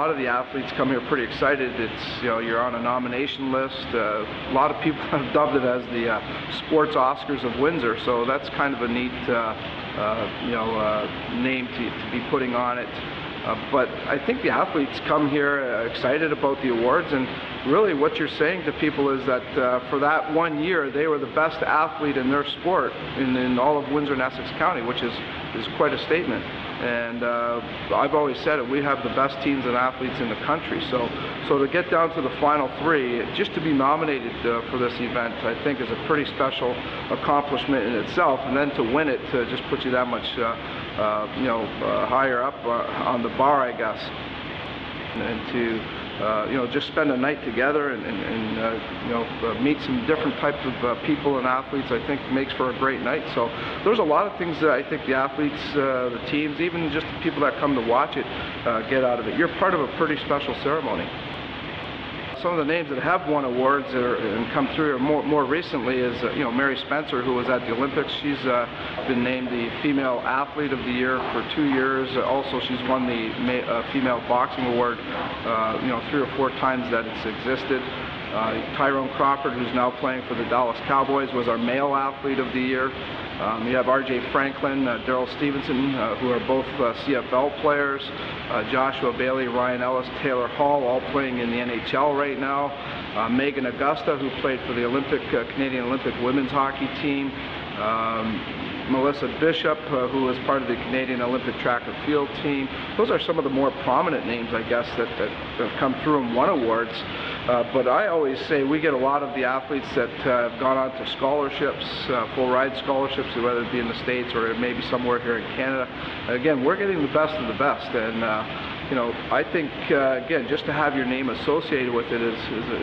lot of the athletes come here pretty excited. It's, you're on a nomination list. A lot of people have dubbed it as the sports Oscars of Windsor, so that's kind of a neat name to be putting on it. But I think the athletes come here excited about the awards, and really what you're saying to people is that for that 1 year they were the best athlete in their sport in all of Windsor and Essex County, which is quite a statement. And I've always said it, we have the best teams and athletes in the country. So to get down to the final three, just to be nominated for this event, I think is a pretty special accomplishment in itself. And then to win it just puts you that much higher up on the bar, I guess. And to just spend a night together and meet some different types of people and athletes, I think makes for a great night. So there's a lot of things that I think the athletes, the teams, even just the people that come to watch it get out of it. You're part of a pretty special ceremony. Some of the names that have won awards and come through more recently is Mary Spencer, who was at the Olympics. She's been named the Female Athlete of the Year for 2 years. Also, she's won the Female Boxing Award 3 or 4 times that it's existed. Tyrone Crawford, who's now playing for the Dallas Cowboys, was our Male Athlete of the Year. You have R.J. Franklin, Daryl Stevenson, who are both CFL players. Joshua Bailey, Ryan Ellis, Taylor Hall, all playing in the NHL right now. Megan Augusta, who played for the Canadian Olympic women's hockey team. Melissa Bishop, who was part of the Canadian Olympic track and field team. Those are some of the more prominent names, I guess, that have come through and won awards. But I always say we get a lot of the athletes that have gone on to scholarships, full ride scholarships, whether it be in the States or maybe somewhere here in Canada. Again, we're getting the best of the best, and I think again, just to have your name associated with it is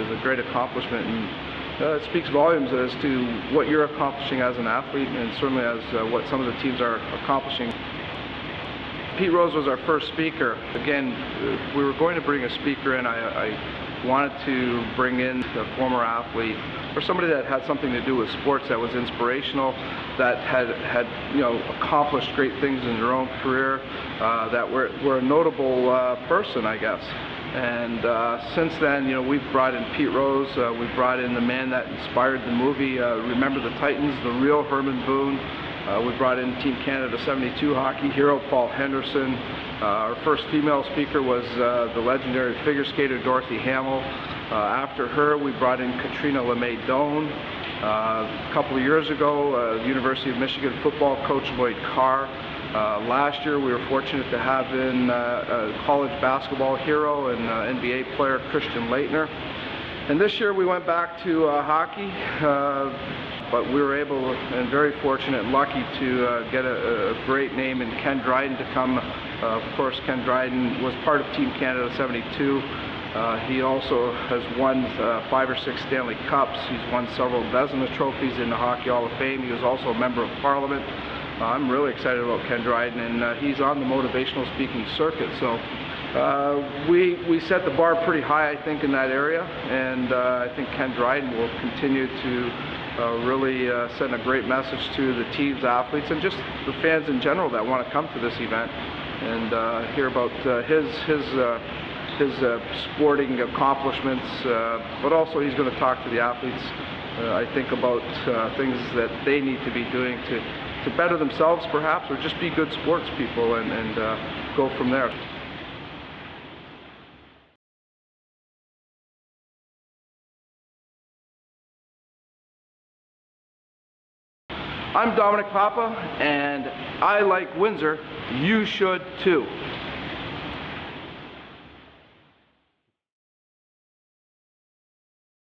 a great accomplishment. And it speaks volumes as to what you're accomplishing as an athlete, and certainly as what some of the teams are accomplishing. Pete Rose was our first speaker. Again, if we were going to bring a speaker in, I wanted to bring in a former athlete or somebody that had something to do with sports, that was inspirational, that had accomplished great things in their own career, that were a notable person, I guess. And since then, we've brought in Pete Rose, we've brought in the man that inspired the movie Remember the Titans, the real Herman Boone. We brought in Team Canada 72 hockey hero Paul Henderson. Our first female speaker was the legendary figure skater Dorothy Hamill. After her, we brought in Katrina LeMay Doan. A couple of years ago, University of Michigan football coach Lloyd Carr. Last year, we were fortunate to have in a college basketball hero and NBA player Christian Laettner. And this year, we went back to hockey. But we were able and very fortunate and lucky to get a great name in Ken Dryden to come. Of course, Ken Dryden was part of Team Canada 72. He also has won 5 or 6 Stanley Cups. He's won several Vezina trophies in the Hockey Hall of Fame. He was also a member of Parliament. I'm really excited about Ken Dryden, and he's on the motivational speaking circuit. So we set the bar pretty high, I think, in that area, and I think Ken Dryden will continue to really send a great message to the teams, athletes, and just the fans in general that want to come to this event and hear about his sporting accomplishments. But also he's going to talk to the athletes, I think, about things that they need to be doing to better themselves, perhaps, or just be good sports people and go from there. I'm Domenic Papa, and I like Windsor. You should too.